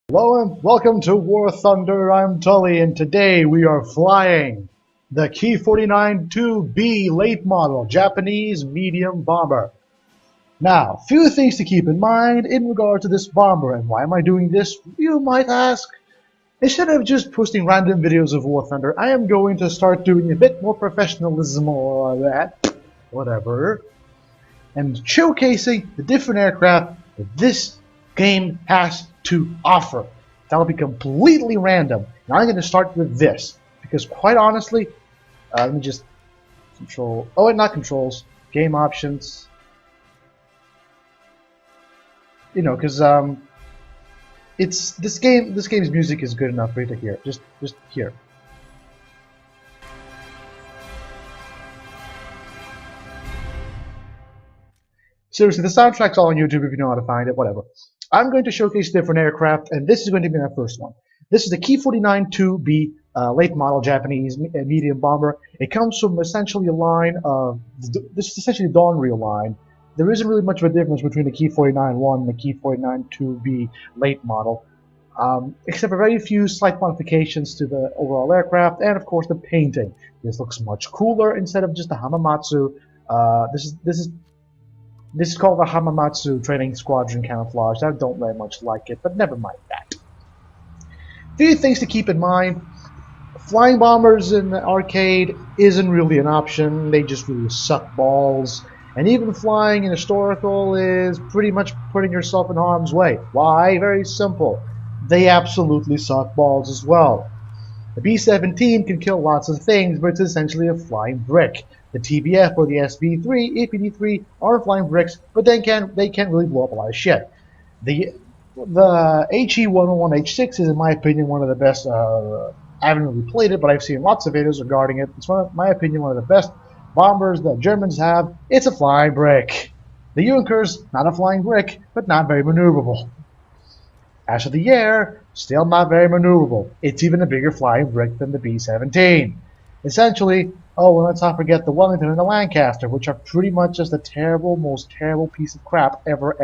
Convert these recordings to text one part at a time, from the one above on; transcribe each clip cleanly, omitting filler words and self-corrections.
Hello and welcome to War Thunder. I'm Tully, and today we are flying the Ki-49-IIb late model Japanese medium bomber. Now, few things to keep in mind in regard to this bomber, and why am I doing this, you might ask? Instead of just posting random videos of War Thunder, I am going to start doing a bit more professionalism or that, whatever, and showcasing the different aircraft that this game has to offer. That'll be completely random. Now I'm going to start with this, because quite honestly, let me just control, not controls, game options, because it's this game's music is good enough for you to hear. Just hear. Seriously, the soundtrack's all on YouTube if you know how to find it, whatever. I'm going to showcase different aircraft, and this is going to be my first one. This is the Ki-49-IIb late model Japanese medium bomber. It comes from essentially a line of, this is essentially the Donryu line. There isn't really much of a difference between the Ki-49-1 and the Ki-49-IIb late model, except for very few slight modifications to the overall aircraft, and of course the painting. This looks much cooler instead of just the Hamamatsu. This is called the Hamamatsu Training Squadron Camouflage. I don't very much like it, but never mind that. Few things to keep in mind. Flying bombers in the arcade isn't really an option. They just really suck balls. And even flying in historical is pretty much putting yourself in harm's way. Why? Very simple. They absolutely suck balls as well. The B-17 can kill lots of things, but it's essentially a flying brick. The TBF or the SB-3, APD-3 are flying bricks, but they can't really blow up a lot of shit. The HE-101H6 is, in my opinion, one of the best. I haven't really played it, but I've seen lots of videos regarding it. It's, in my opinion, one of the best bombers that Germans have. It's a flying brick. The Junkers, not a flying brick, but not very maneuverable. As for the air, still not very maneuverable. It's even a bigger flying brick than the B-17. Essentially, let's not forget the Wellington and the Lancaster, which are pretty much just the most terrible piece of crap ever.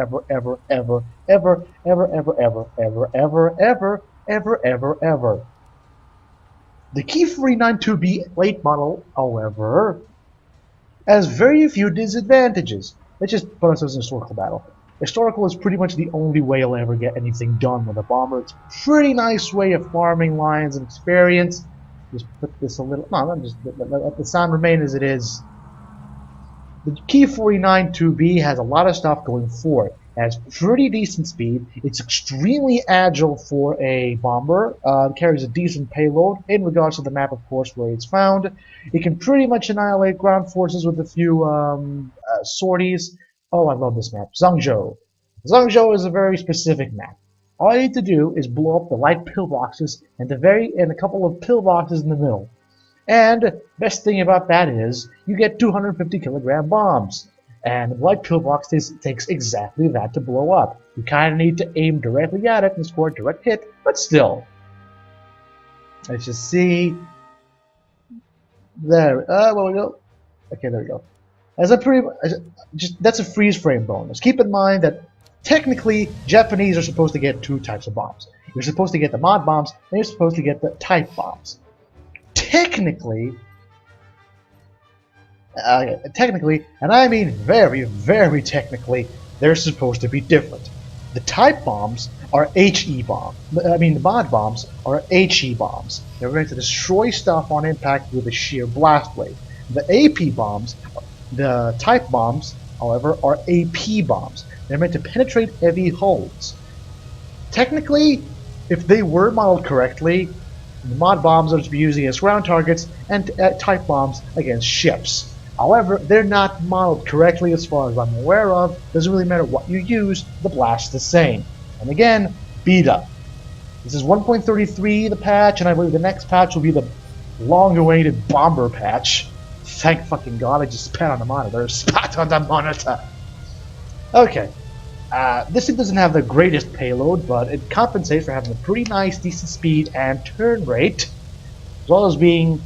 The Ki-49-IIb late model, however, has very few disadvantages. Let's just put ourselves in a historical battle. Historical is pretty much the only way you'll ever get anything done with a bomber. It's a pretty nice way of farming lines and experience. Just put this a little. No, just let the sound remain as it is. The Ki-49-IIb has a lot of stuff going for it. It has pretty decent speed. It's extremely agile for a bomber. It carries a decent payload in regards to the map, of course, where it's found. It can pretty much annihilate ground forces with a few sorties. Oh, I love this map. Zhangzhou. Zhangzhou is a very specific map. All you need to do is blow up the light pillboxes and a couple of pillboxes in the middle. And best thing about that is you get 250 kilogram bombs. And the light pillbox takes exactly that to blow up. You kind of need to aim directly at it and score a direct hit, but still. Let's just see. There. Well, we go. Okay, there we go. That's a freeze frame bonus. Keep in mind that technically Japanese are supposed to get two types of bombs. You're supposed to get the mod bombs, and you're supposed to get the type bombs. Technically, and I mean very, very technically, they're supposed to be different. The type bombs are HE bombs. The mod bombs are HE bombs. They're going to destroy stuff on impact with a sheer blast wave. The AP bombs, the type bombs, however, are AP bombs. They're meant to penetrate heavy hulls. Technically, if they were modeled correctly, the mod bombs are to be used against ground targets and type bombs against ships. However, they're not modeled correctly as far as I'm aware of. Doesn't really matter what you use, the blast's the same. And again, beat up. This is 1.33, the patch, and I believe the next patch will be the long-awaited bomber patch. Thank fucking God, I just spat on the monitor. Spat on the monitor! Okay. This thing doesn't have the greatest payload, but it compensates for having a pretty nice, decent speed and turn rate, as well as being,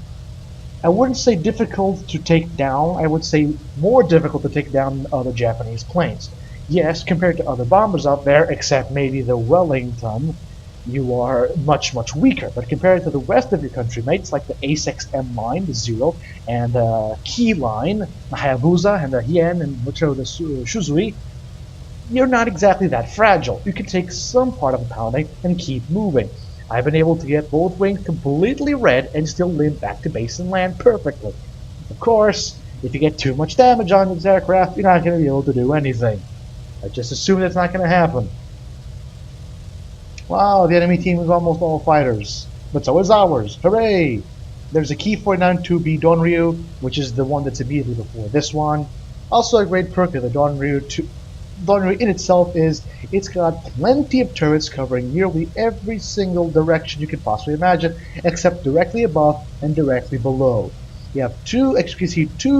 I wouldn't say difficult to take down, I would say more difficult to take down than other Japanese planes. Yes, compared to other bombers out there, except maybe the Wellington, you are much, much weaker. But compared to the rest of your countrymates, like the A6M line, the Zero, and the Ki line, the Hayabusa, and the Hien, and Mucho, the Shuzui, you're not exactly that fragile. You can take some part of a pounding and keep moving. I've been able to get both wings completely red and still limp back to base and land perfectly. Of course, if you get too much damage on this aircraft, you're not going to be able to do anything. I just assume that's not going to happen. Wow, the enemy team is almost all fighters. But so is ours. Hooray! There's a Ki-49-IIb Donryu, which is the one that's immediately before this one. Also a great perk of the Donryu in itself is it's got plenty of turrets covering nearly every single direction you could possibly imagine, except directly above and directly below. You have two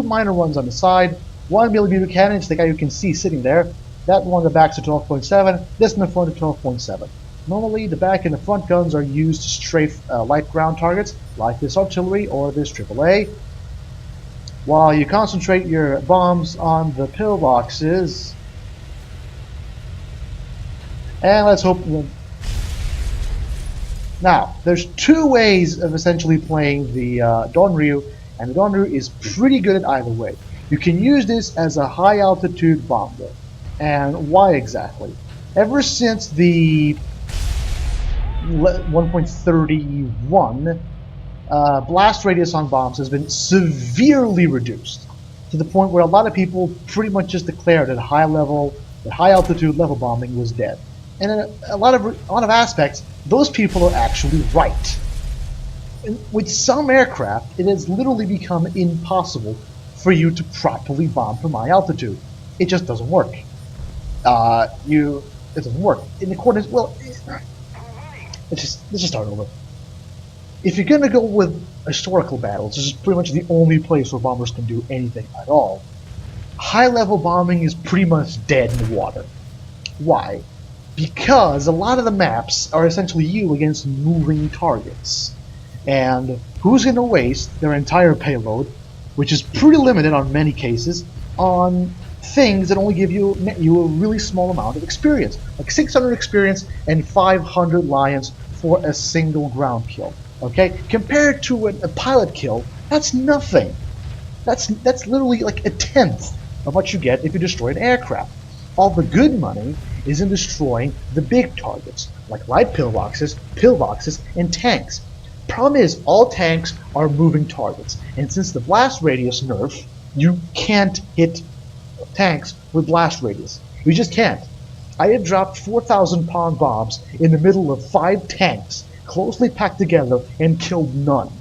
minor ones on the side, 1mm cannons, the guy you can see sitting there. That one on the back's a 12.7, this in the front is 12.7. Normally, the back and the front guns are used to strafe light ground targets, like this artillery or this AAA, while you concentrate your bombs on the pillboxes. And let's hope. Now, there's two ways of essentially playing the Donryu, and the Donryu is pretty good at either way. You can use this as a high altitude bomber. And why exactly? Ever since the 1.31, blast radius on bombs has been severely reduced to the point where a lot of people pretty much just declared that high altitude level bombing was dead. And in a lot of aspects, those people are actually right. And with some aircraft, it has literally become impossible for you to properly bomb from high altitude. It just doesn't work. It doesn't work. In accordance, well, let's just start over. If you're gonna go with historical battles, this is pretty much the only place where bombers can do anything at all. High-level bombing is pretty much dead in the water. Why? Because a lot of the maps are essentially you against moving targets. And who's going to waste their entire payload, which is pretty limited on many cases, on things that only give you a really small amount of experience, like 600 experience and 500 lions for a single ground kill. Okay, compared to a pilot kill, that's nothing. That's literally like a tenth of what you get if you destroy an aircraft. All the good money is in destroying the big targets, like light pillboxes, and tanks. Problem is, all tanks are moving targets, and since the blast radius nerf, you can't hit tanks with blast radius. You just can't. I have dropped 4,000 pound bombs in the middle of 5 tanks, closely packed together, and killed none.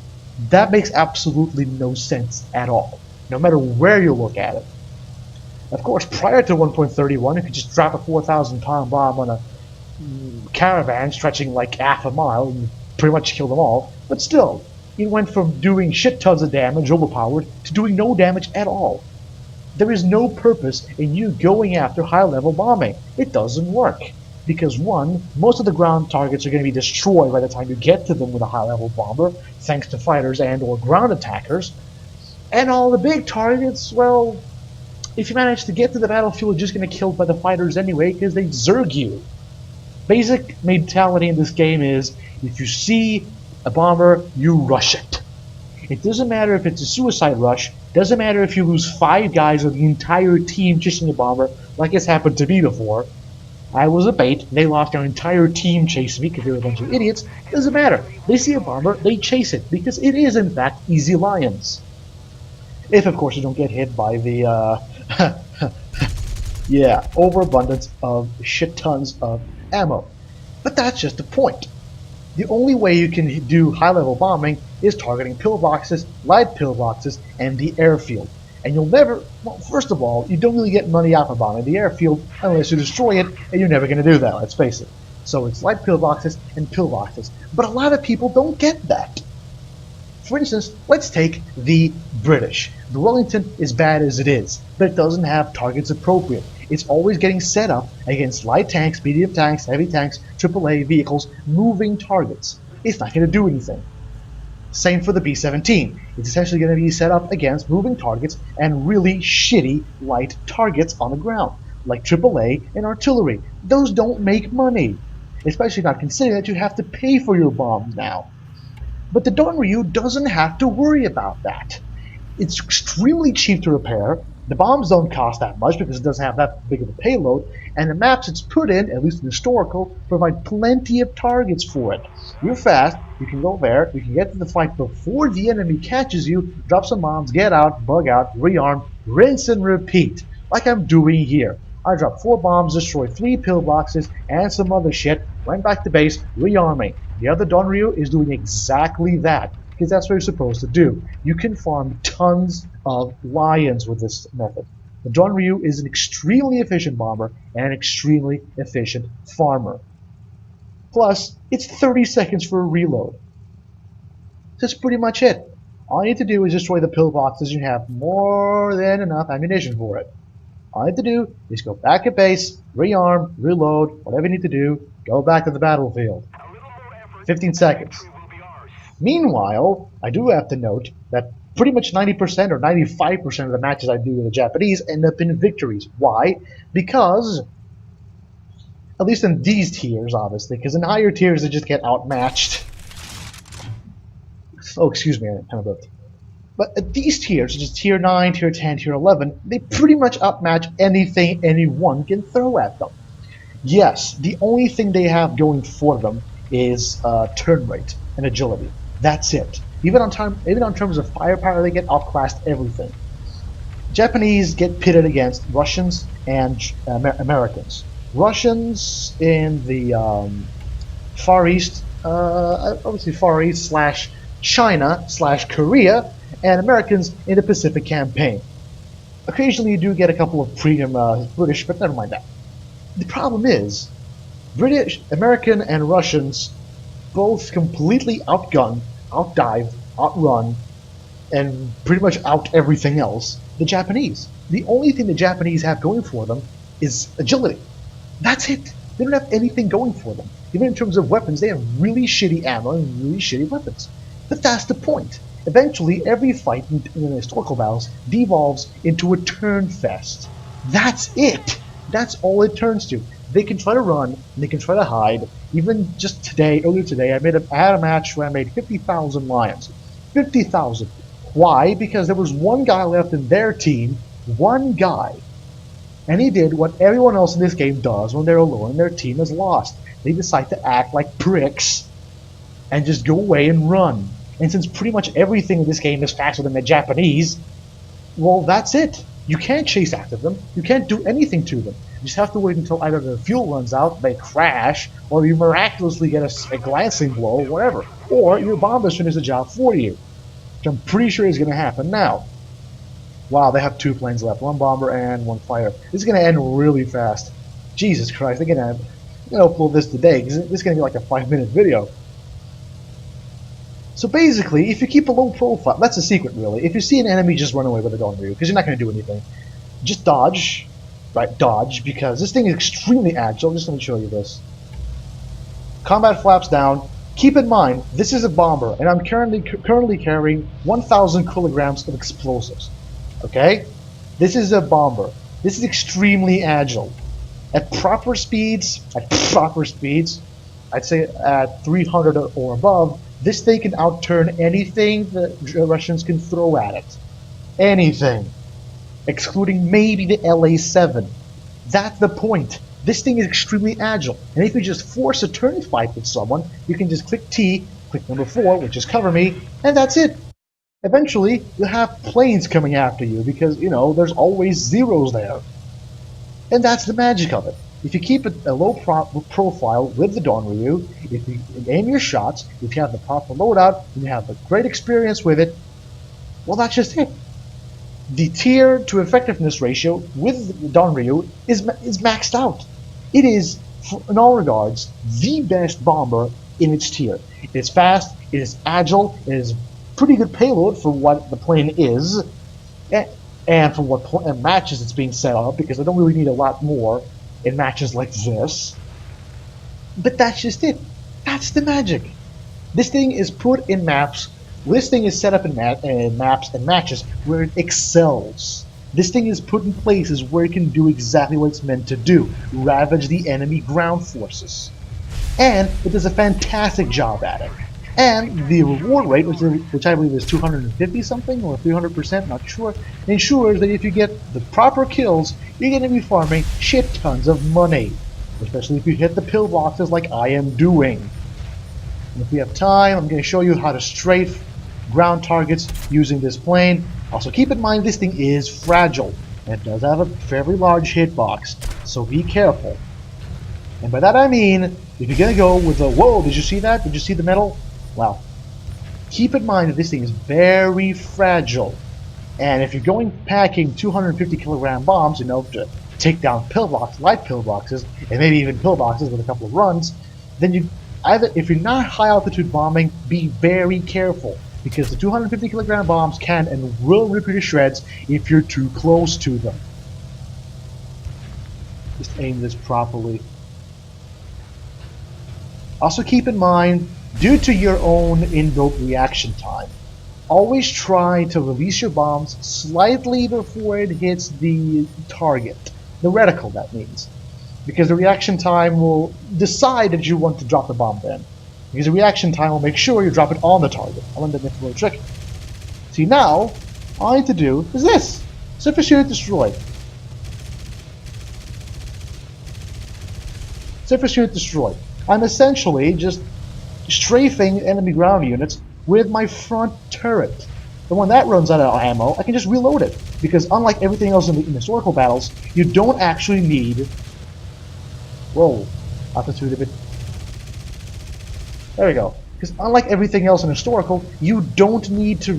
That makes absolutely no sense at all, no matter where you look at it. Of course, prior to 1.31, you could just drop a 4,000 pound bomb on a caravan stretching like half a mile and pretty much kill them all. But still, it went from doing shit tons of damage, overpowered, to doing no damage at all. There is no purpose in you going after high-level bombing. It doesn't work. Because one, most of the ground targets are going to be destroyed by the time you get to them with a high-level bomber, thanks to fighters and or ground attackers. And all the big targets, well, if you manage to get to the battlefield, you're just going to get killed by the fighters anyway, because they zerg you. Basic mentality in this game is, if you see a bomber, you rush it. It doesn't matter if it's a suicide rush, doesn't matter if you lose 5 guys or the entire team chasing a bomber, like it's happened to me before. I was a bait, and they lost their entire team chasing me because they were a bunch of idiots. Doesn't matter. They see a bomber, they chase it, because it is in fact easy lions. If, of course, you don't get hit by the, yeah, overabundance of shit tons of ammo. But that's just the point. The only way you can do high-level bombing is targeting pillboxes, light pillboxes, and the airfield. And you'll never, well, first of all, you don't really get money out of bombing the airfield unless you destroy it, and you're never going to do that, let's face it. So it's light pillboxes and pillboxes. But a lot of people don't get that. For instance, let's take the British. The Wellington is bad as it is, but it doesn't have targets appropriate. It's always getting set up against light tanks, medium tanks, heavy tanks, AAA vehicles, moving targets. It's not going to do anything. Same for the B-17. It's essentially going to be set up against moving targets and really shitty light targets on the ground, like AAA and artillery. Those don't make money. especially not considering that you have to pay for your bombs now. But the Donryu doesn't have to worry about that. It's extremely cheap to repair, the bombs don't cost that much because it doesn't have that big of a payload, and the maps it's put in, at least in historical, provide plenty of targets for it. You're fast, you can go there, you can get to the fight before the enemy catches you, drop some bombs, get out, bug out, rearm, rinse and repeat, like I'm doing here. I dropped 4 bombs, destroyed 3 pillboxes, and some other shit, went back to base, rearming. The other Donryu is doing exactly that, because that's what you're supposed to do. You can farm tons of lions with this method. The Donryu is an extremely efficient bomber and an extremely efficient farmer. Plus, it's 30 seconds for a reload. That's pretty much it. All you need to do is destroy the pillboxes. You have more than enough ammunition for it. All you have to do is go back at base, rearm, reload, whatever you need to do, go back to the battlefield. 15 seconds. Meanwhile, I do have to note that pretty much 90% or 95% of the matches I do with the Japanese end up in victories. Why? Because, at least in these tiers, obviously, because in higher tiers they just get outmatched. Oh, excuse me, I kind of burped. But at these tiers, such as tier 9, tier 10, tier 11, they pretty much outmatch anything anyone can throw at them. Yes, the only thing they have going for them is turn rate and agility. That's it. Even on terms of firepower, they get outclassed everything. Japanese get pitted against Russians and Americans. Russians in the Far East, obviously Far East / China / Korea, and Americans in the Pacific campaign. Occasionally you do get a couple of premium British, but never mind that. The problem is, British, American, and Russians both completely outgun, outdive, outrun, and pretty much out everything else the Japanese. The only thing the Japanese have going for them is agility. That's it. They don't have anything going for them. Even in terms of weapons, they have really shitty ammo and really shitty weapons. But that's the point. Eventually, every fight in the historical battles devolves into a turn fest. That's it. That's all it turns to. They can try to run, and they can try to hide. Even just today, earlier today, I had a match where I made 50,000 lions. 50,000. Why? Because there was one guy left in their team, one guy. And he did what everyone else in this game does when they're alone and their team is lost. They decide to act like pricks and just go away and run. And since pretty much everything in this game is faster than the Japanese, well, that's it. You can't chase after them. You can't do anything to them. You just have to wait until either the fuel runs out, they crash, or you miraculously get a glancing blow, whatever. Or your bombers finish the job for you, which I'm pretty sure is going to happen now. Wow, they have 2 planes left, 1 bomber and 1 fighter. This is going to end really fast. Jesus Christ, they're going to upload this today, because this is going to be like a 5-minute video. So basically, if you keep a low profile, that's a secret really. If you see an enemy, just run away with a Donryu, because you're not going to do anything. Just dodge, right? Dodge, because this thing is extremely agile. I'm just going to show you this. Combat flaps down. Keep in mind, this is a bomber, and I'm currently carrying 1,000 kilograms of explosives. Okay? This is a bomber. This is extremely agile. At proper speeds, I'd say at 300 or above, this thing can outturn anything the Russians can throw at it. Anything. Excluding maybe the LA-7. That's the point. This thing is extremely agile. And if you just force a turn fight with someone, you can just click T, click number 4, which is cover me, and that's it. Eventually, you'll have planes coming after you because, there's always zeros there. And that's the magic of it. If you keep a low profile with the Donryu, if you aim your shots, if you have the proper loadout, and you have a great experience with it, well, that's just it. The tier to effectiveness ratio with the Donryu is maxed out. It is, in all regards, the best bomber in its tier. It is fast, it is agile, it is pretty good payload for what the plane is, and for what matches it's being set up, because I don't really need a lot more in matches like this. But that's just it. That's the magic. This thing is put in maps. This thing is set up in maps and matches where it excels. This thing is put in places where it can do exactly what it's meant to do. Ravage the enemy ground forces. and it does a fantastic job at it. And the reward rate, which I believe is 250 something or 300%, not sure, ensures that if you get the proper kills, you're going to be farming shit tons of money, especially if you hit the pillboxes like I am doing. And if we have time, I'm going to show you how to strafe ground targets using this plane. Also keep in mind this thing is fragile, and it does have a fairly large hitbox, so be careful. And by that I mean, if you're going to go with the, whoa, did you see that? Did you see the metal? Well, keep in mind that this thing is very fragile. And if you're going packing 250 kilogram bombs, you know, to take down pillboxes, light pillboxes, and maybe even pillboxes with a couple of runs, then you either, if you're not high altitude bombing, be very careful. Because the 250 kilogram bombs can and will rip you to shreds if you're too close to them. Just aim this properly. Also keep in mind, due to your own inbuilt reaction time, always try to release your bombs slightly before it hits the target. The reticle, that means. Because the reaction time will decide that you want to drop the bomb then. Because the reaction time will make sure you drop it on the target. I learned that that's a little trick. See, now, all I need to do is this. Surface unit destroyed. Surface unit destroyed. I'm essentially just strafing enemy ground units with my front turret. And when that runs out of ammo, I can just reload it. Because unlike everything else in historical battles, you don't actually need... Whoa, altitude a bit... There we go. Because unlike everything else in historical, you don't need to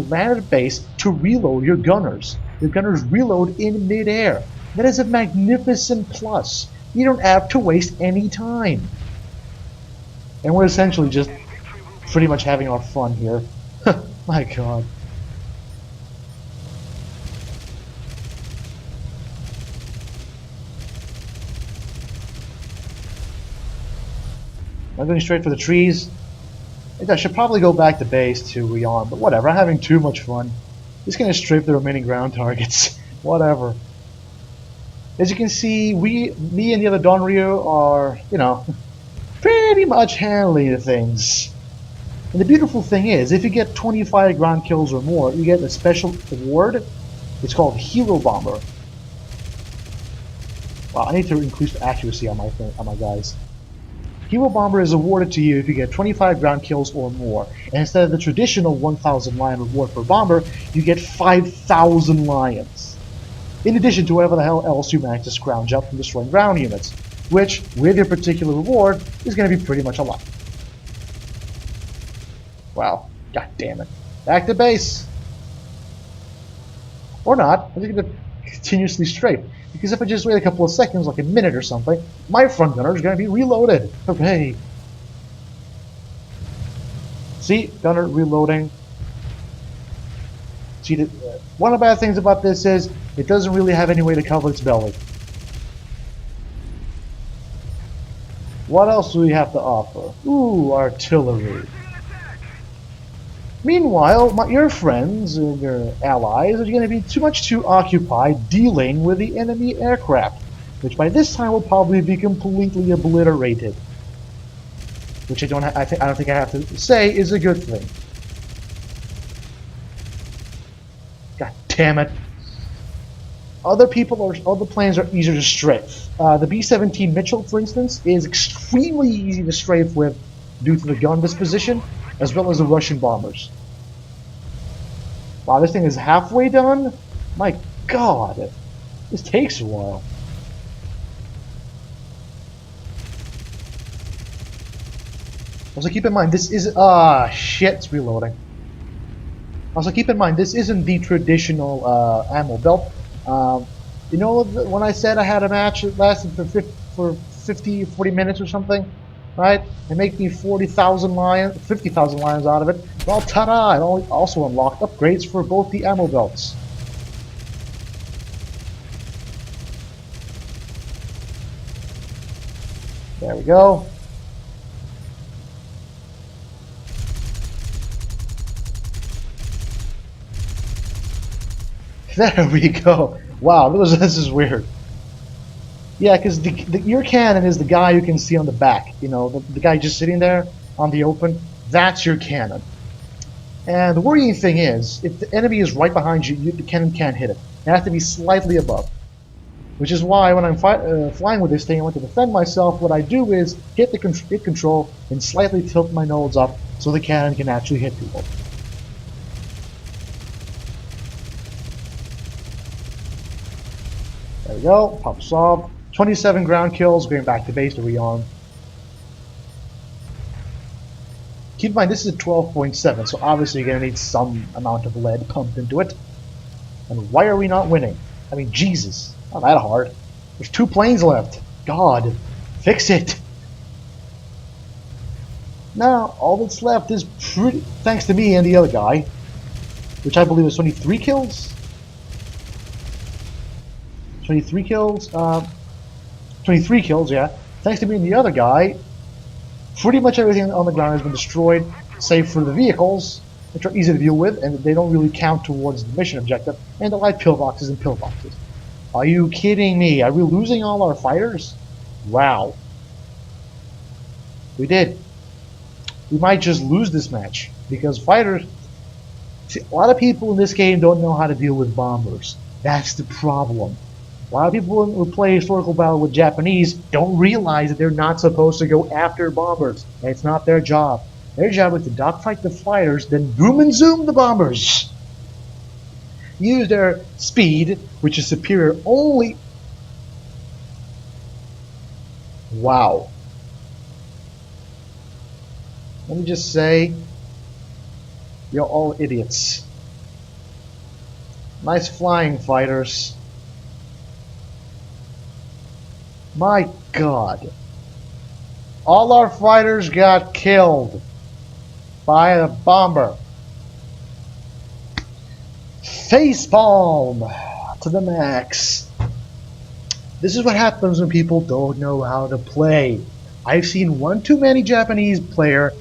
land at base to reload your gunners. Your gunners reload in midair. That is a magnificent plus. You don't have to waste any time. And we're essentially just pretty much having our fun here. My god. I'm going straight for the trees. I should probably go back to base to rearm, but whatever, I'm having too much fun. Just gonna strafe the remaining ground targets. Whatever. As you can see, me and the other Donryu are, you know, pretty much handling the things. And the beautiful thing is, if you get 25 ground kills or more, you get a special award. It's called Hero Bomber. Wow, I need to increase the accuracy on my guys. Hero Bomber is awarded to you if you get 25 ground kills or more. And instead of the traditional 1,000 lion reward for Bomber, you get 5,000 lions. In addition to whatever the hell else you manage to scrounge up from destroying ground units, which, with your particular reward, is going to be pretty much a lot. Wow. God damn it. Back to base. Or not. I'm just going to continuously strafe. Because if I just wait a couple of seconds, like a minute or something, my front gunner is going to be reloaded. Okay. See? Gunner reloading. See, one of the bad things about this is it doesn't really have any way to cover its belly. What else do we have to offer? Ooh, artillery. Meanwhile, your friends and your allies are going to be too occupied dealing with the enemy aircraft, which by this time will probably be completely obliterated. Which I don't think I have to say is a good thing. God damn it! Other planes are easier to strafe. The B-17 Mitchell, for instance, is extremely easy to strafe with due to the gun disposition, as well as the Russian bombers. Wow, this thing is halfway done? My god, this takes a while. Also keep in mind, this is, shit, it's reloading. Also keep in mind, this isn't the traditional ammo belt. You know, when I said I had a match that lasted for 40 minutes or something? Right? And make me 50,000 lions out of it. Well, ta-da! I also unlocked upgrades for both the ammo belts. There we go. There we go. Wow, this is weird. Yeah, because your cannon is the guy you can see on the back. You know, the guy just sitting there on the open. That's your cannon. And the worrying thing is, if the enemy is right behind you, the cannon can't hit it. It has to be slightly above. Which is why when I'm flying with this thing, I want to defend myself. What I do is hit control and slightly tilt my nose up so the cannon can actually hit people. There we go. Pop solved. 27 ground kills. Going back to base to rearm. Keep in mind this is a 12.7, so obviously you're gonna need some amount of lead pumped into it. And why are we not winning? I mean, Jesus. Not that hard. There's 2 planes left. God, fix it. Now, all that's left is pretty... Thanks to me and the other guy, which I believe is 23 kills? 23 kills? 23 kills, yeah. Thanks to me and the other guy, pretty much everything on the ground has been destroyed, save for the vehicles, which are easy to deal with, and they don't really count towards the mission objective, and the light pillboxes and pillboxes. Are you kidding me? Are we losing all our fighters? Wow. We did. We might just lose this match, because fighters... See, a lot of people in this game don't know how to deal with bombers. That's the problem. A lot of people who play historical battle with Japanese don't realize that they're not supposed to go after bombers. It's not their job. Their job is to dogfight the fighters, then boom and zoom the bombers. Use their speed, which is superior only... Wow. Let me just say, you're all idiots. Nice flying, fighters. My God. All our fighters got killed by a bomber. Facepalm to the max. This is what happens when people don't know how to play. I've seen one too many Japanese player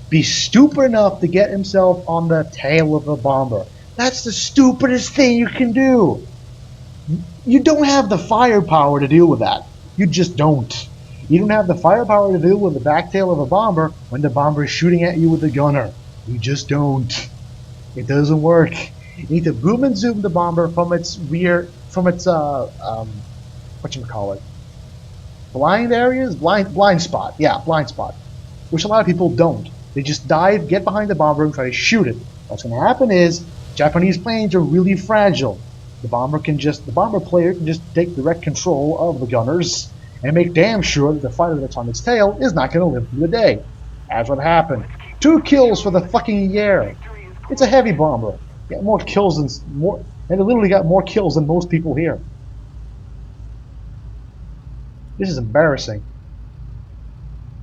be stupid enough to get himself on the tail of a bomber. That's the stupidest thing you can do. You don't have the firepower to deal with that. You just don't. You don't have the firepower to deal with the back tail of a bomber when the bomber is shooting at you with a gunner. You just don't. It doesn't work. You need to boom and zoom the bomber from its rear, from its whatchamacallit, blind areas, blind spot. Yeah, blind spot. Which a lot of people don't. They just dive, get behind the bomber, and try to shoot it. What's going to happen is Japanese planes are really fragile. The bomber player can just take direct control of the gunners and make damn sure that the fighter that's on its tail is not going to live through the day. That's what happened. 2 kills for the fucking year. It's a heavy bomber. Got more kills than and it literally got more kills than most people here. This is embarrassing.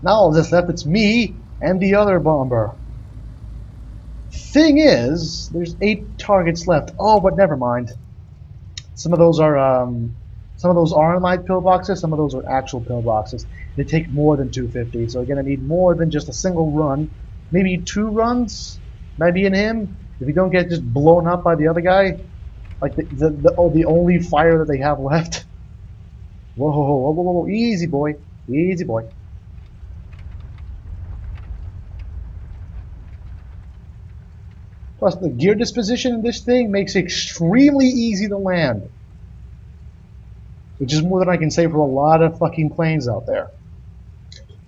Now all that's left, it's me and the other bomber. Thing is, there's 8 targets left. Oh, but never mind. Some of those are light pillboxes. Some of those are actual pillboxes. They take more than 250, so you're gonna need more than just a single run. Maybe 2 runs, maybe in him. If you don't get just blown up by the other guy, like the only fire that they have left. Whoa, whoa, whoa, whoa, whoa, easy boy, easy boy. Plus, the gear disposition in this thing makes it extremely easy to land. Which is more than I can say for a lot of fucking planes out there.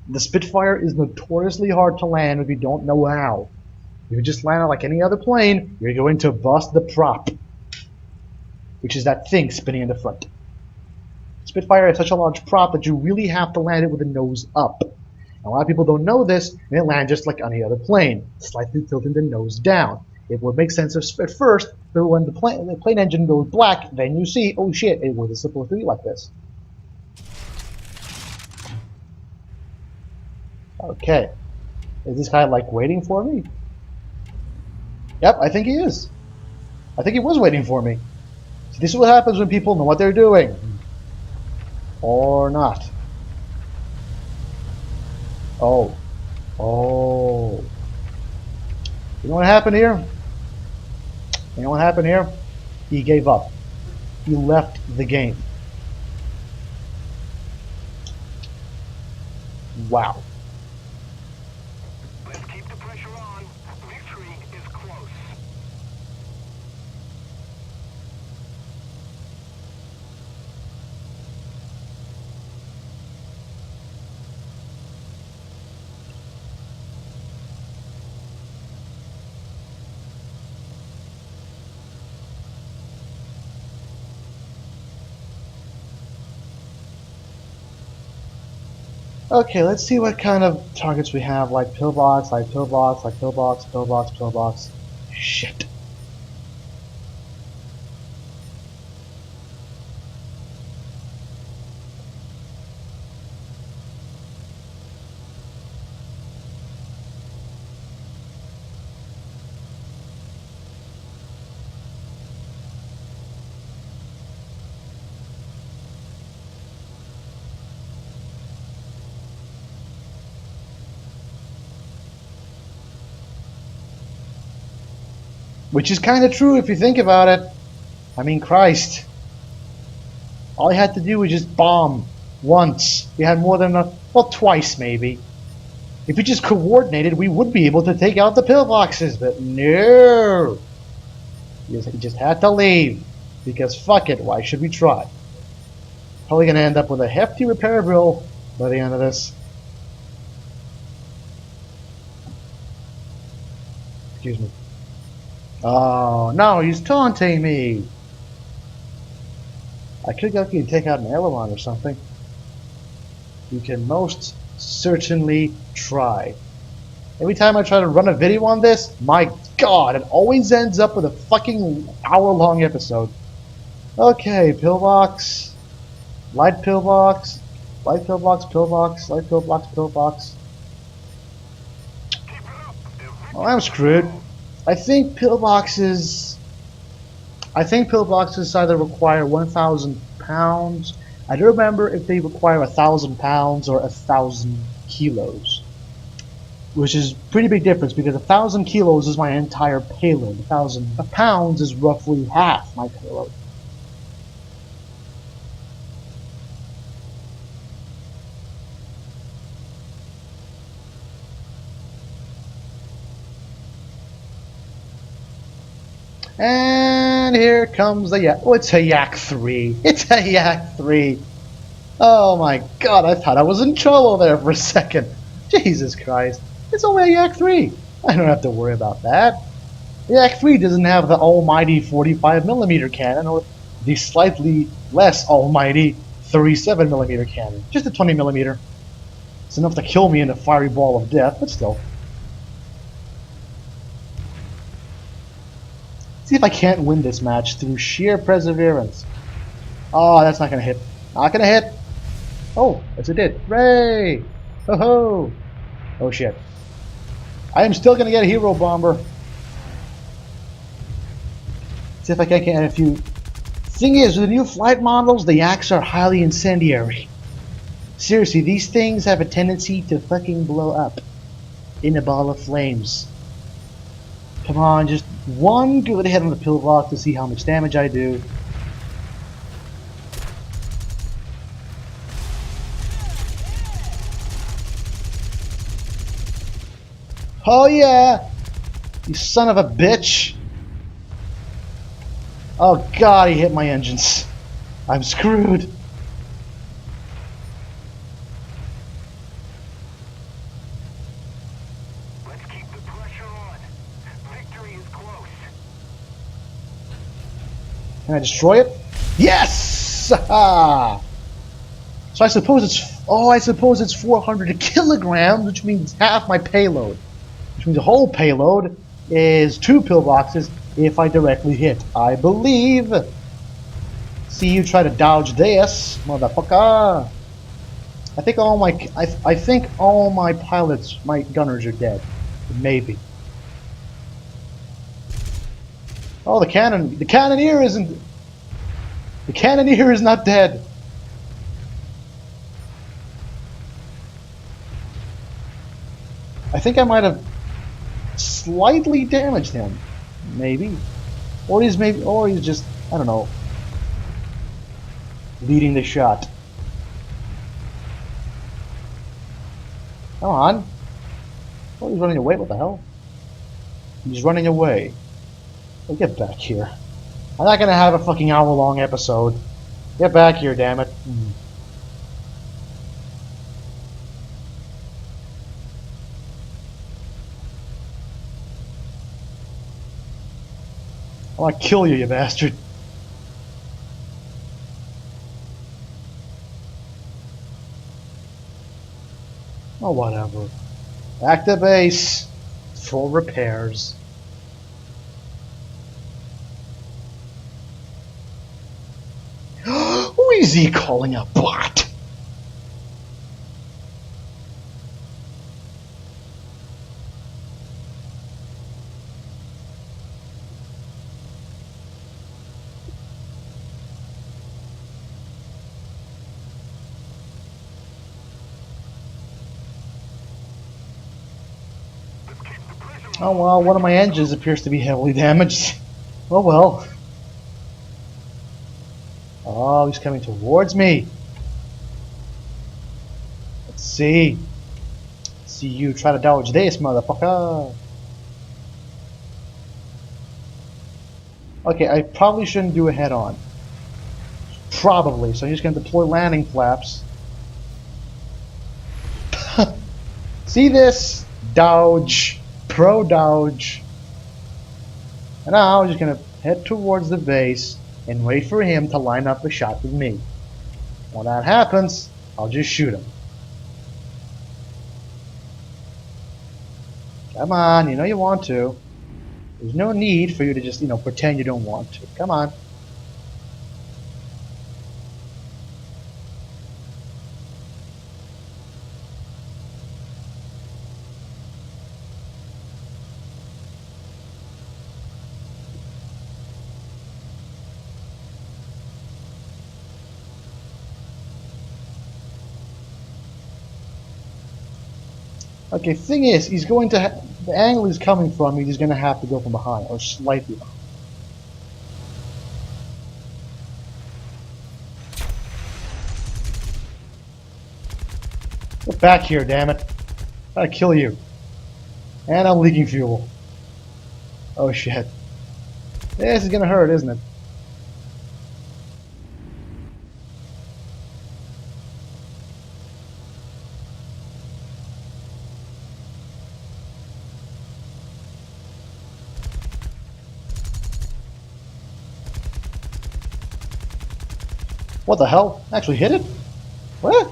The Spitfire is notoriously hard to land if you don't know how. If you just land it like any other plane, you're going to bust the prop. Which is that thing spinning in the front. Spitfire has such a large prop that you really have to land it with the nose up. And a lot of people don't know this, and it lands just like any other plane, slightly tilting the nose down. It would make sense at first, but when the plane engine goes black, then you see, oh shit, it wasn't supposed to be like this. Okay. Is this guy like waiting for me? Yep, I think he is. I think he was waiting for me. So this is what happens when people know what they're doing. Or not. Oh. Oh. You know what happened here? You know what happened here? He gave up. He left the game. Wow. Let's keep the pressure on. Victory is close. Okay, let's see what kind of targets we have, like pillbox, like pillbox, like pillbox, pillbox, pillbox. Shit. Which is kind of true if you think about it. I mean, Christ. All you had to do was just bomb once. You had more than enough, well, twice maybe. If we just coordinated, we would be able to take out the pillboxes, but no. You just had to leave. Because fuck it, why should we try? Probably gonna end up with a hefty repair bill by the end of this. Excuse me. Oh, no, he's taunting me. I could go and take out an aileron or something. You can most certainly try. Every time I try to run a video on this, my god, it always ends up with a fucking hour-long episode. Okay, pillbox. Light pillbox. Light pillbox, pillbox, light pillbox, pillbox. Well, I'm screwed. I think pillboxes either require 1,000 pounds. I don't remember if they require 1,000 pounds or 1,000 kilos, which is a pretty big difference because 1,000 kilos is my entire payload. 1,000 pounds is roughly half my payload. And here comes the yak. Oh, it's a yak 3. It's a yak 3. Oh my god, I thought I was in trouble there for a second. Jesus Christ. It's only a yak 3. I don't have to worry about that. The yak 3 doesn't have the almighty 45mm cannon or the slightly less almighty 37mm cannon. Just a 20mm. It's enough to kill me in a fiery ball of death, but still. See if I can't win this match through sheer perseverance. Oh, that's not gonna hit. Not gonna hit. Oh, yes it did. Hooray! Ho ho! Oh shit. I am still gonna get a hero bomber. See if I can't get a few. Thing is, with the new flight models, the yaks are highly incendiary. Seriously, these things have a tendency to fucking blow up in a ball of flames. Come on, just one good hit on the pillbox to see how much damage I do. Oh yeah! You son of a bitch! Oh god, he hit my engines. I'm screwed. Can I destroy it? Yes! So I suppose it's 400 kilograms, which means half my payload. Which means the whole payload is 2 pillboxes if I directly hit. I believe. See you try to dodge this, motherfucker. I think all my pilots, my gunners are dead. Maybe. Oh, the cannoneer isn't. The cannoneer is not dead. I think I might have slightly damaged him, maybe, or he's just, I don't know, leading the shot. Come on. Oh, he's running away. What the hell? He's running away. Oh, get back here. I'm not gonna have a fucking hour-long episode. Get back here, damn it. I want to kill you, you bastard. Oh, whatever. Back to base. Full repairs. Who is he calling a bot? Oh well, one of my engines appears to be heavily damaged. Oh well. Oh, he's coming towards me. Let's see. Let's see you try to dodge this, motherfucker. Okay, I probably shouldn't do a head-on. Probably, so I'm just going to deploy landing flaps. See this? Dodge. Pro dodge. And now I'm just going to head towards the base and wait for him to line up a shot with me. When that happens, I'll just shoot him. Come on, you know you want to. There's no need for you to just, pretend you don't want to. Come on. Okay, thing is, he's going to the angle he's coming from, he's going to have to go from behind, or slightly behind. Get back here, damn it. I'm gonna kill you. And I'm leaking fuel. Oh shit. This is gonna hurt, isn't it? What the hell? Actually hit it? What?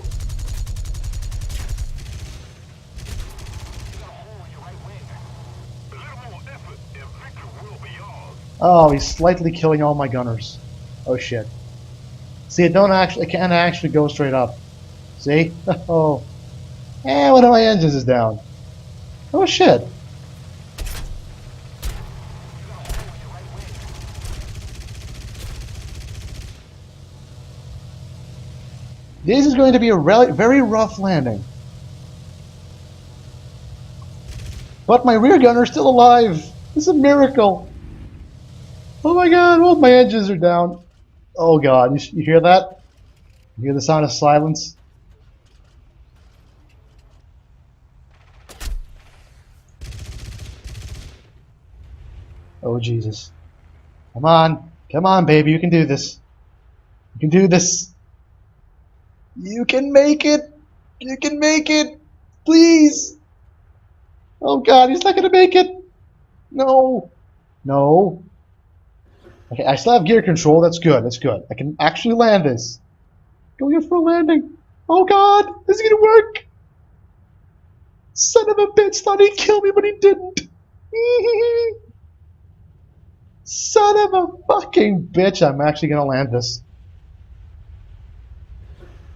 Oh, he's slightly killing all my gunners. Oh shit. See, it can't actually go straight up. See? Oh. And one of my engines is down. Oh shit. This is going to be a very rough landing. But my rear gunner is still alive. This is a miracle. Oh my god, both my engines are down. Oh god, you hear that? You hear the sound of silence? Oh Jesus. Come on baby, you can do this. You can do this. You can make it! You can make it! Please! Oh god, he's not gonna make it! No! No! Okay, I still have gear control, that's good, that's good. I can actually land this. Going in for a landing. Oh god! This is gonna work! Son of a bitch thought he'd kill me, but he didn't! Son of a fucking bitch, I'm actually gonna land this.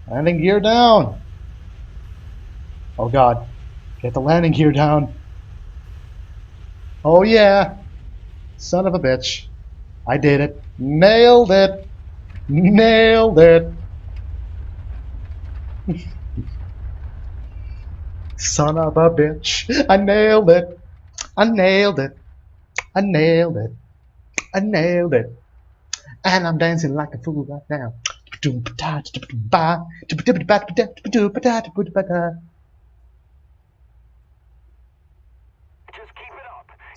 Landing gear down. Oh god. Get the landing gear down. Oh yeah. Son of a bitch. I did it. Nailed it. Nailed it. Son of a bitch. I nailed it. I nailed it. I nailed it. I nailed it. And I'm dancing like a fool right now.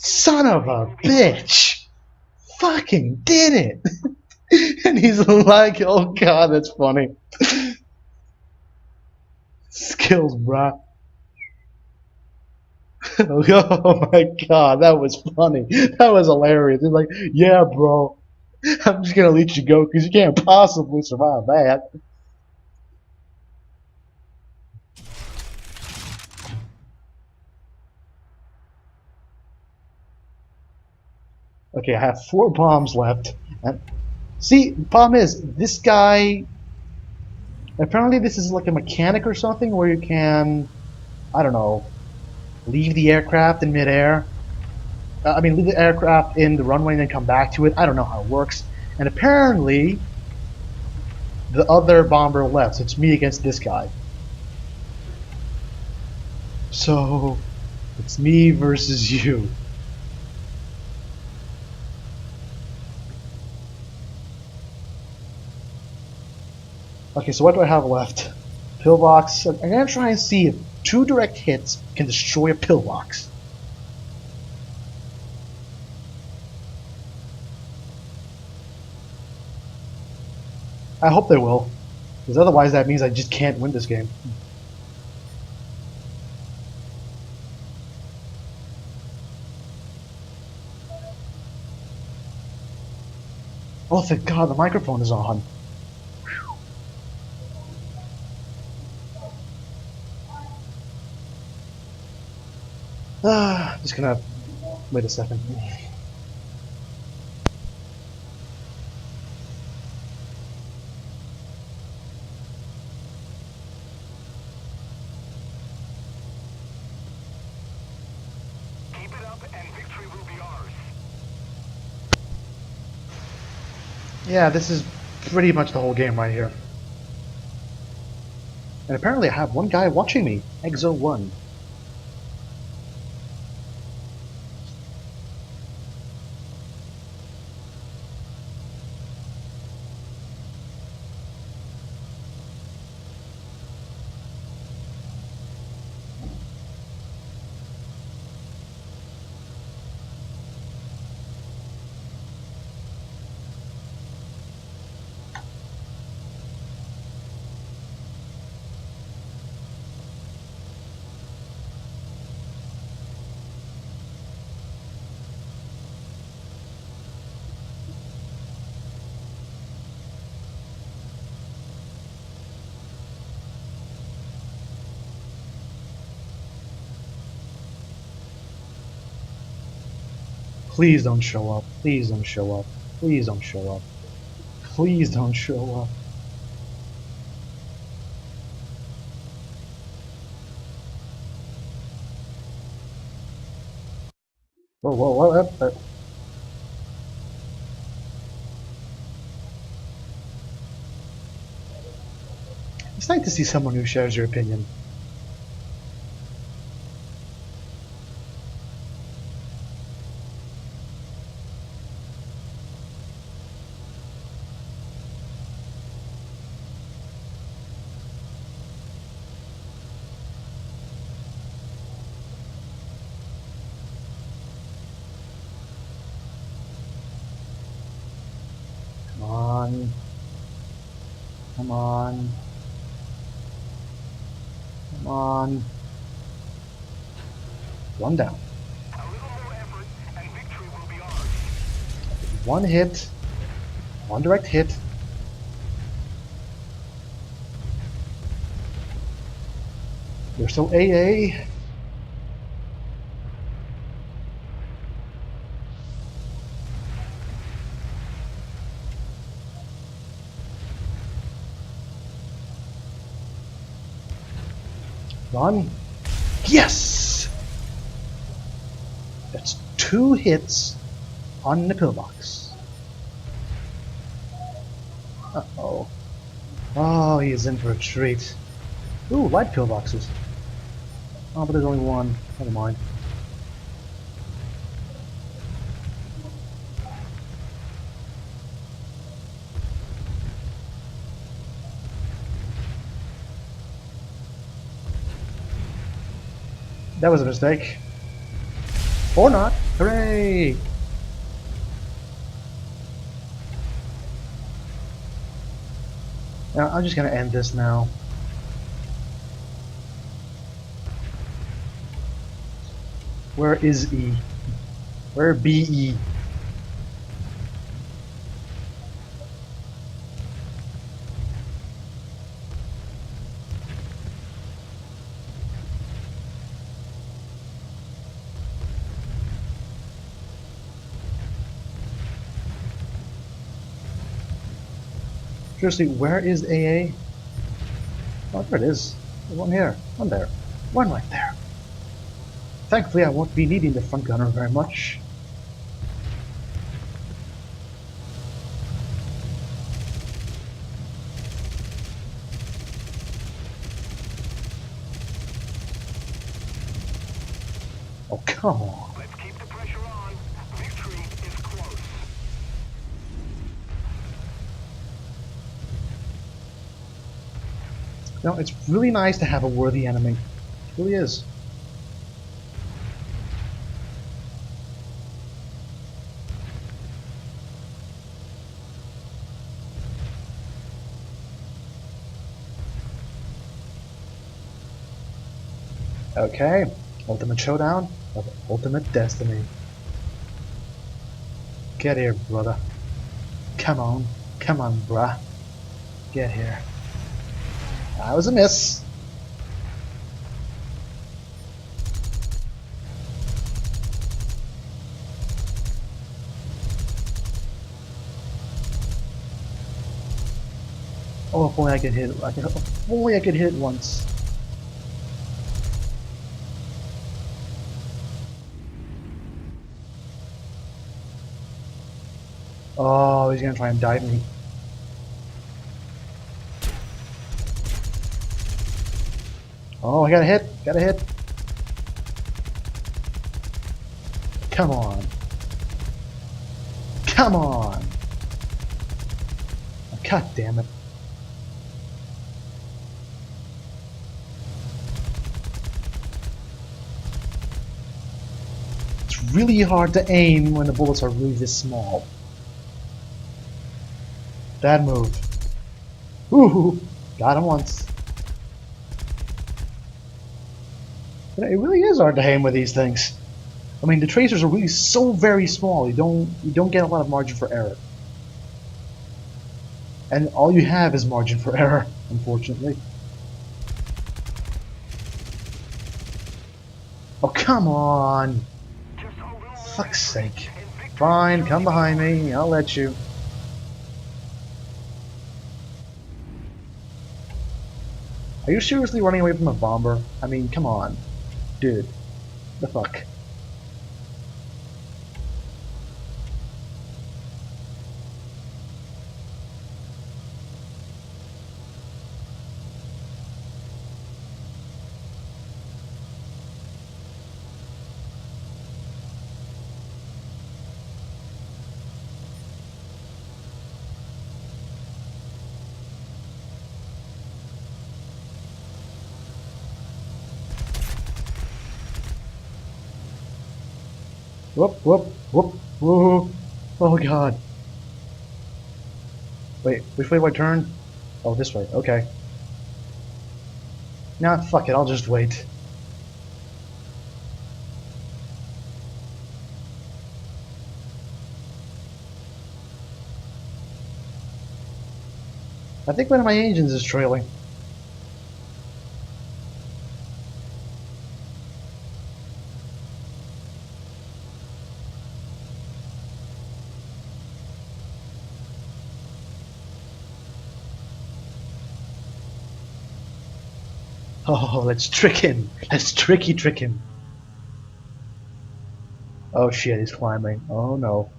Son of a bitch! Fucking did it! And he's like, oh god, that's funny. Skills, bruh. Oh my god, that was funny. That was hilarious. He's like, yeah, bro. I'm just gonna let you go because you can't possibly survive that. Okay, I have 4 bombs left. And see, the problem is, this guy... Apparently this is like a mechanic or something where you can, I don't know, leave the aircraft in midair. Leave the aircraft in the runway and then come back to it. I don't know how it works. And apparently, the other bomber left, so it's me against this guy. So, it's me versus you. Okay, so what do I have left? Pillbox. I'm gonna try and see if 2 direct hits can destroy a pillbox. I hope they will, because otherwise that means I just can't win this game. Oh, thank God, the microphone is on. Just gonna wait a second. Keep it up and victory will be ours. Yeah, this is pretty much the whole game right here. And apparently I have one guy watching me, Exo1. Please don't show up. Please don't show up. Please don't show up. Please don't show up. Whoa, whoa, whoa. It's nice to see someone who shares your opinion. Come on. Come on. Come on. One down. A little more effort and victory will be ours. One hit. One direct hit. You're still AA. Run. Yes! That's 2 hits on the pillbox. Uh-oh. Oh, he is in for a treat. Ooh, light pillboxes. Oh, but there's only one. Never mind. That was a mistake. Or not. Hooray! Now, I'm just gonna end this now. Where is E? Where be? Seriously, where is AA? Oh, there it is. There's one here. One there. One right there. Thankfully, I won't be needing the front gunner very much. Oh, come on. Let's keep the pressure on. Victory is close. You know, it's really nice to have a worthy enemy. It really is. Okay, ultimate showdown of ultimate destiny. Get here, brother. Come on, bruh. Get here. That was a miss. Oh, if only I could hit it. If only I could hit it once. Oh, he's gonna try and dive me. Oh, I got a hit. Got a hit. Come on. Come on. Oh, God damn it. It's really hard to aim when the bullets are really this small. Bad move. Ooh, got him once. But it really is hard to aim with these things. I mean, the tracers are really so very small. You don't get a lot of margin for error. And all you have is margin for error, unfortunately. Oh, come on! Fuck's sake. Fine, come behind me. I'll let you. Are you seriously running away from a bomber? I mean, come on. Dude. The fuck? Whoop, whoop, whoop, whoop. Oh god. Wait, which way do I turn? Oh, this way, okay. Nah, fuck it, I'll just wait. I think one of my engines is trailing. Oh, let's trick him. Let's trick him. Oh shit, he's climbing. Oh no.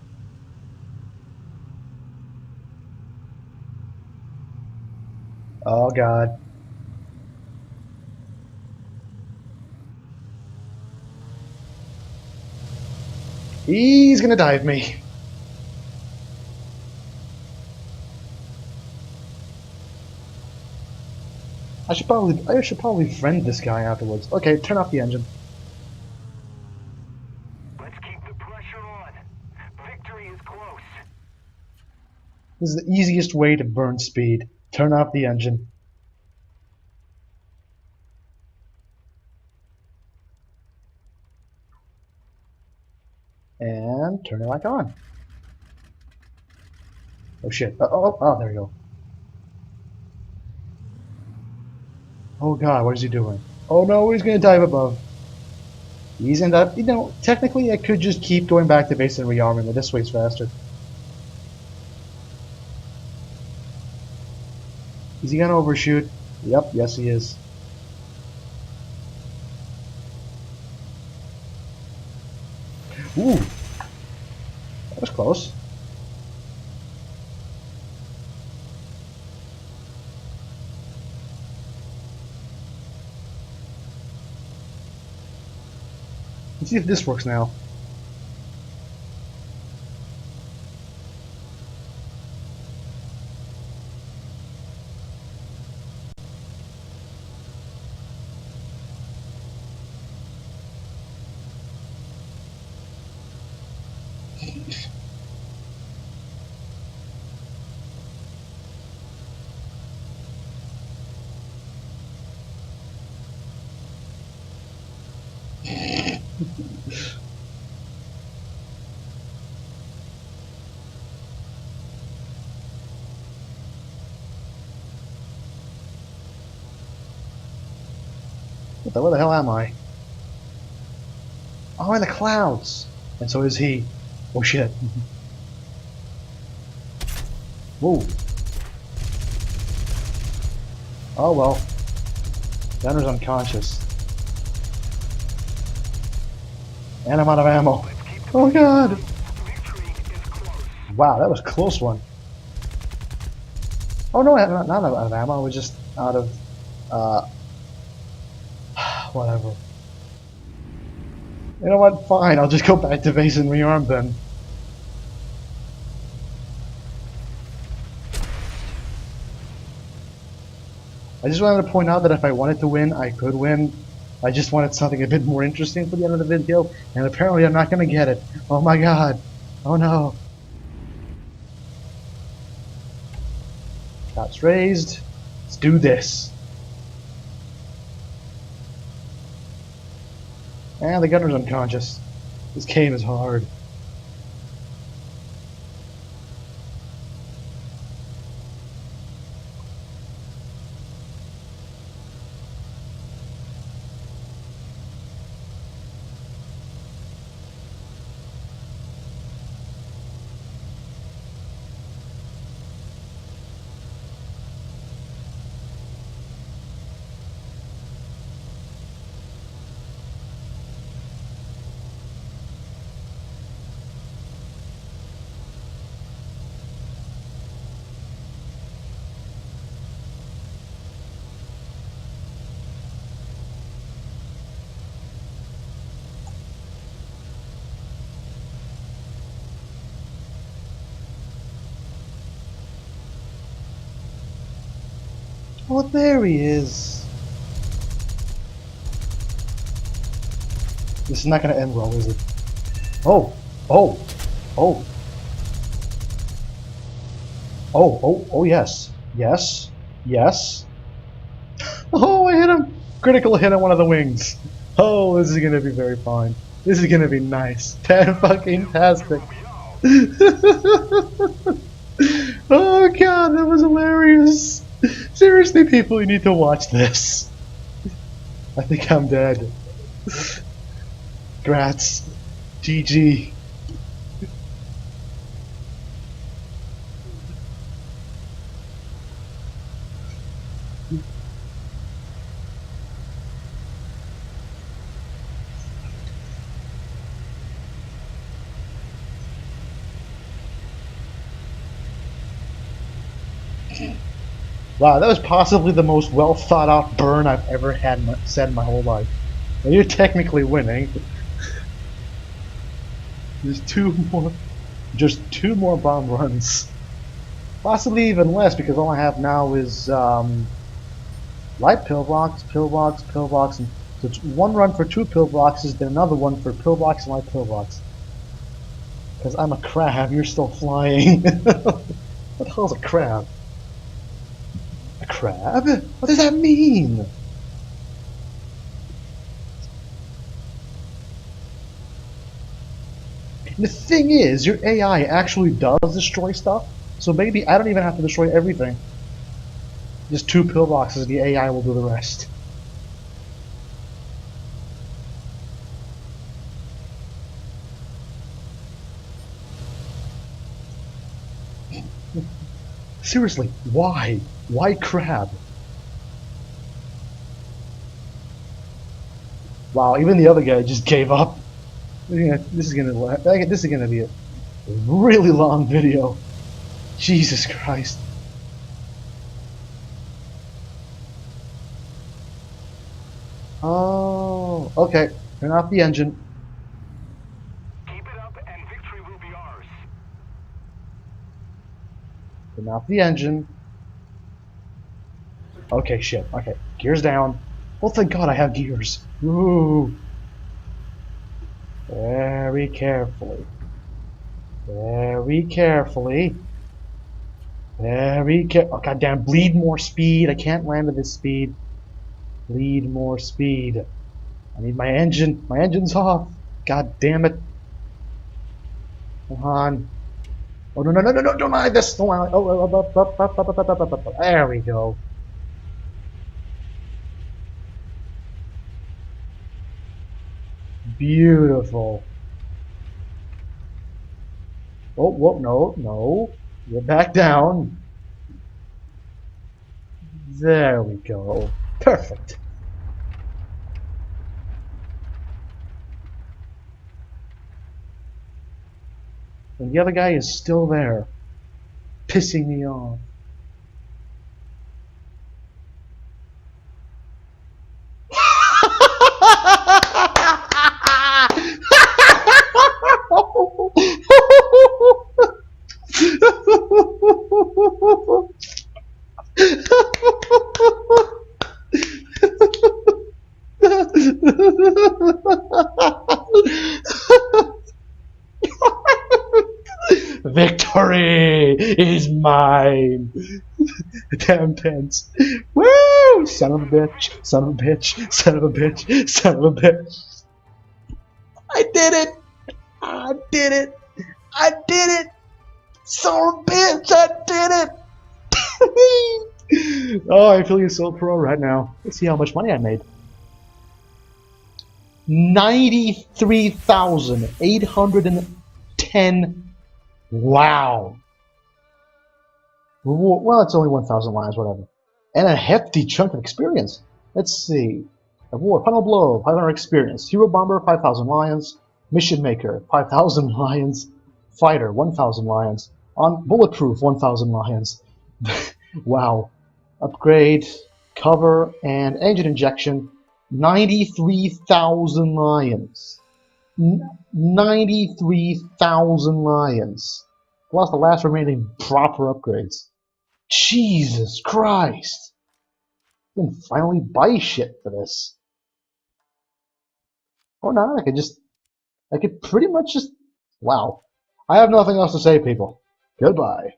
Oh god. He's gonna dive me. I should probably friend this guy afterwards. Okay, turn off the engine. Let's pressure on. Victory is close. This is the easiest way to burn speed. Turn off the engine. And turn it back on. Oh shit. Oh, there you go. Oh god, what is he doing? Oh no, he's gonna dive above. He's end up, technically I could just keep going back to base and rearming, but this way's faster. Is he gonna overshoot? Yep, yes he is. Ooh, that was close. Let's see if this works now. Where the hell am I? Oh, in the clouds! And so is he. Oh shit. Whoa. Oh well. Gunner's unconscious. And I'm out of ammo. Oh god! Wow, that was a close one. Oh no, not out of ammo, I was just out of whatever. You know what? Fine, I'll just go back to base and rearm then. I just wanted to point out that if I wanted to win, I could win. I just wanted something a bit more interesting for the end of the video, and apparently I'm not going to get it. Oh my god. Oh no. Shots raised. Let's do this. And the gunner's unconscious. This game is hard. Oh, there he is. This is not going to end well, is it? Oh, oh, oh. Oh, yes. Yes. Yes. Oh, I hit him. Critical hit on one of the wings. Oh, this is going to be very fine. This is going to be nice. Fucking-tastic. Oh, God, that was hilarious. Seriously, people, you need to watch this. I think I'm dead. Grats. GG. Wow, that was possibly the most well thought out burn I've ever said in my whole life. Well, you're technically winning. There's just two more bomb runs. Possibly even less, because all I have now is light pillbox, and so it's one run for 2 pillboxes, then another one for pillbox and light pillbox. Because I'm a crab, you're still flying. What the hell's a crab? A crab? What does that mean? The thing is, your AI actually does destroy stuff, so maybe I don't even have to destroy everything. Just 2 pillboxes, the AI will do the rest. Seriously, why? Why crab? Wow, even the other guy just gave up. Yeah, this is gonna be a really long video. Jesus Christ. Oh, okay. Turn off the engine. Keep it up and victory will be ours. Turn off the engine. Okay, shit. Okay, gears down. Well, thank God I have gears. Ooh. Very carefully. Very carefully. Very careful. Oh, goddamn, bleed more speed. I can't land at this speed. Bleed more speed. I need my engine. My engine's off. God damn it. Come on. Oh, no, no, no, no, no, don't mind this. Don't mind. Oh, up, up, up, up, up, up, up, up, up. There we go. Beautiful. Oh, whoa, no, no. Get back down. There we go. Perfect. And the other guy is still there, pissing me off. Victory is mine. Damn tense. Woo! Son of a bitch. Son of a bitch. Son of a bitch. Son of a bitch. I did it. I did it. I did it. Son of a bitch. I did it. Oh, I'm feeling so pro right now. Let's see how much money I made. 93,810. Wow. Well, it's only 1,000 lines, whatever. And a hefty chunk of experience. Let's see. Award, Final Blow, 500 experience. Hero Bomber, 5,000 lions. Mission Maker, 5,000 lions. Fighter, 1,000 lions. On Bulletproof, 1,000 lions. Wow. Upgrade, cover, and engine injection, 93,000 lions. 93,000 lions. Plus the last remaining proper upgrades. Jesus Christ! I can finally buy shit for this. Oh no, I could pretty much just, wow. I have nothing else to say, people. Goodbye.